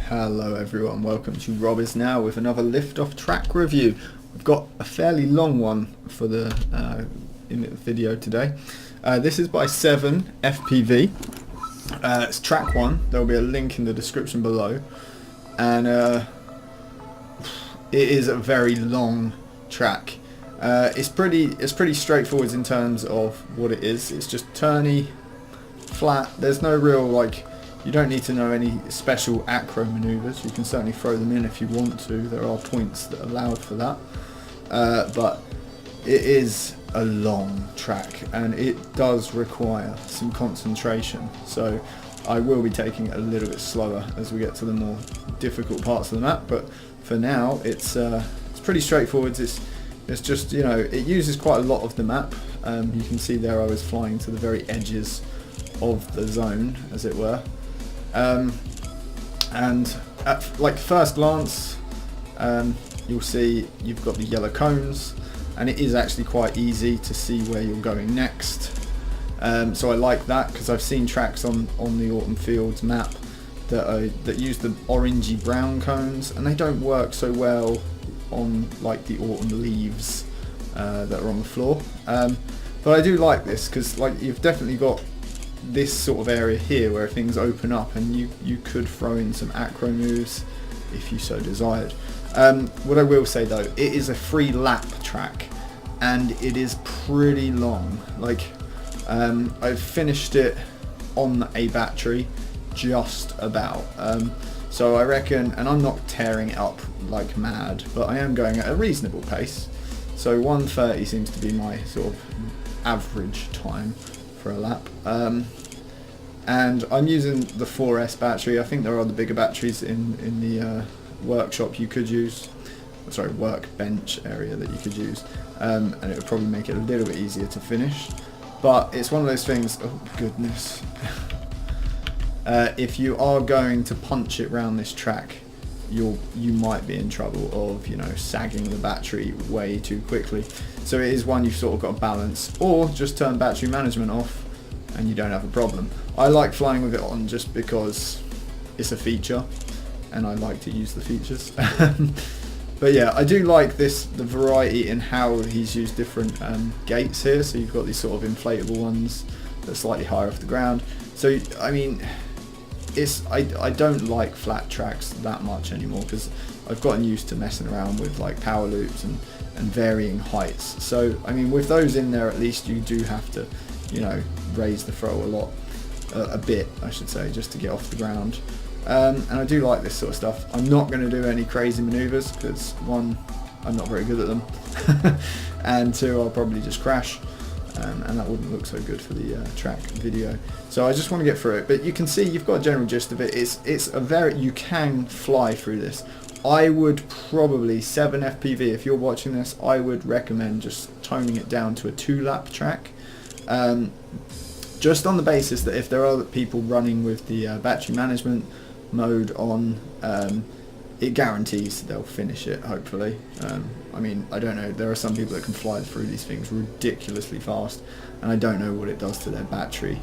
Hello everyone, welcome to Robisnow with another Liftoff track review. We've got a fairly long one for the in the video today. This is by s3v3nFPV. It's track 1. There will be a link in the description below, and it is a very long track. It's pretty straightforward in terms of what it is. It's just turny, flat. There's no real you don't need to know any special acro maneuvers. You can certainly throw them in if you want to. There are points that are allowed for that. But it is a long track and it does require some concentration. So I will be taking it a little bit slower as we get to the more difficult parts of the map. But for now, it's pretty straightforward. It's just, it uses quite a lot of the map. You can see there I was flying to the very edges of the zone, as it were. And at first glance, you'll see you've got the yellow cones, and it is actually quite easy to see where you're going next. So I like that, because I've seen tracks on the Autumn Fields map that use the orangey brown cones, and they don't work so well on the autumn leaves that are on the floor. But I do like this, because you've definitely got this sort of area here where things open up, and you could throw in some acro moves if you so desired. What I will say though, it is a free lap track and it is pretty long. I've finished it on a battery just about, so I reckon, and I'm not tearing it up like mad, but I am going at a reasonable pace. So 1:30 seems to be my sort of average time for a lap. And I'm using the 4S battery. I think there are the bigger batteries in the workshop you could use, sorry, workbench area that you could use, and it would probably make it a little bit easier to finish. But it's one of those things, oh goodness, if you are going to punch it round this track, you might be in trouble of sagging the battery way too quickly. So it is one you've sort of got to balance, or just turn battery management off and you don't have a problem. I like flying with it on just because it's a feature and I like to use the features. But yeah, I do like the variety in how he's used different gates here. So you've got these sort of inflatable ones that are slightly higher off the ground. So I mean, I don't like flat tracks that much anymore, because I've gotten used to messing around with power loops and varying heights. So I mean, with those in there, at least you do have to raise the throttle a bit I should say, just to get off the ground. And I do like this sort of stuff. I'm not going to do any crazy maneuvers, because one, I'm not very good at them, and two, I'll probably just crash. And that wouldn't look so good for the track video. So I just want to get through it. But you can see you've got a general gist of it. You can fly through this. I would probably, s3v3nFPV, if you're watching this, I would recommend just toning it down to a 2-lap track. Just on the basis that if there are other people running with the battery management mode on, it guarantees they'll finish it, hopefully. I mean, I don't know, there are some people that can fly through these things ridiculously fast, and I don't know what it does to their battery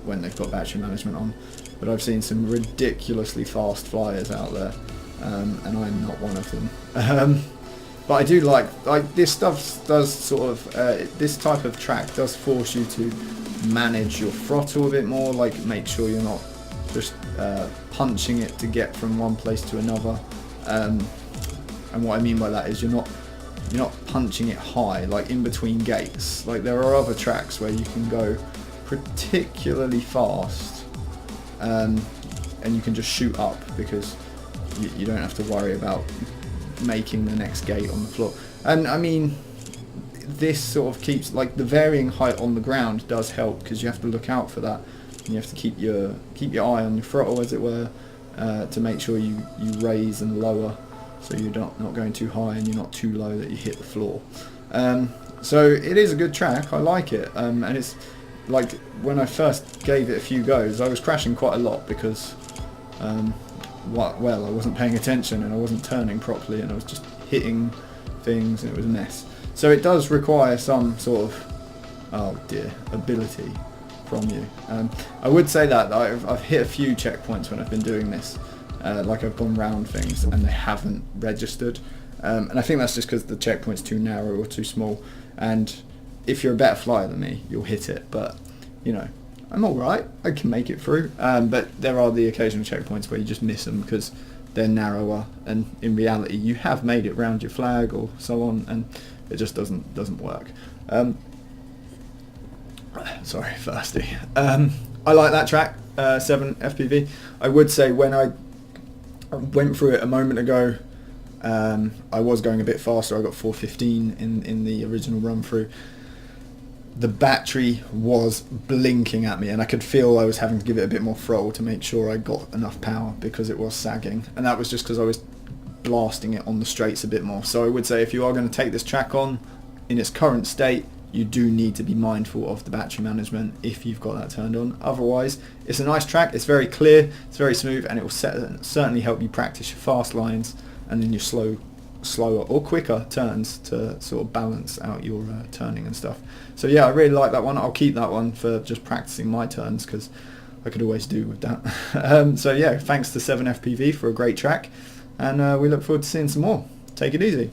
when they've got battery management on, but I've seen some ridiculously fast flyers out there, and I'm not one of them. But I do like this stuff does sort of, this type of track does force you to manage your throttle a bit more, make sure you're not just punching it to get from one place to another. And what I mean by that is you're not punching it high, in between gates. There are other tracks where you can go particularly fast, and you can just shoot up, because you don't have to worry about making the next gate on the floor. And I mean, this sort of keeps, the varying height on the ground does help, because you have to look out for that, and you have to keep your eye on your throttle, as it were, to make sure you raise and lower, so you're not going too high and you're not too low that you hit the floor. So it is a good track. I like it, and it's when I first gave it a few goes, I was crashing quite a lot, because well, I wasn't paying attention and I wasn't turning properly, and I was just hitting things, and it was a mess. So it does require some sort of, oh dear, ability from you. I would say that I've hit a few checkpoints when I've been doing this, like I've gone round things and they haven't registered, and I think that's just because the checkpoint's too narrow or too small, and if you're a better flyer than me, you'll hit it, but you know, I'm alright, I can make it through, but there are the occasional checkpoints where you just miss them because they're narrower, and in reality you have made it round your flag or so on, and it just doesn't work. Sorry, thirsty. I like that track, 7FPV. I would say when I went through it a moment ago, I was going a bit faster. I got 4:15 in the original run through. The battery was blinking at me, and I could feel I was having to give it a bit more throttle to make sure I got enough power because it was sagging, and that was just because I was blasting it on the straights a bit more. So I would say if you are going to take this track on in its current state, you do need to be mindful of the battery management if you've got that turned on. Otherwise, it's a nice track, it's very clear, it's very smooth, and it will certainly help you practice your fast lines and then your slower or quicker turns to sort of balance out your turning and stuff. So yeah, I really like that one. I'll keep that one for just practicing my turns because I could always do with that. So yeah, thanks to 7FPV for a great track, and we look forward to seeing some more. Take it easy.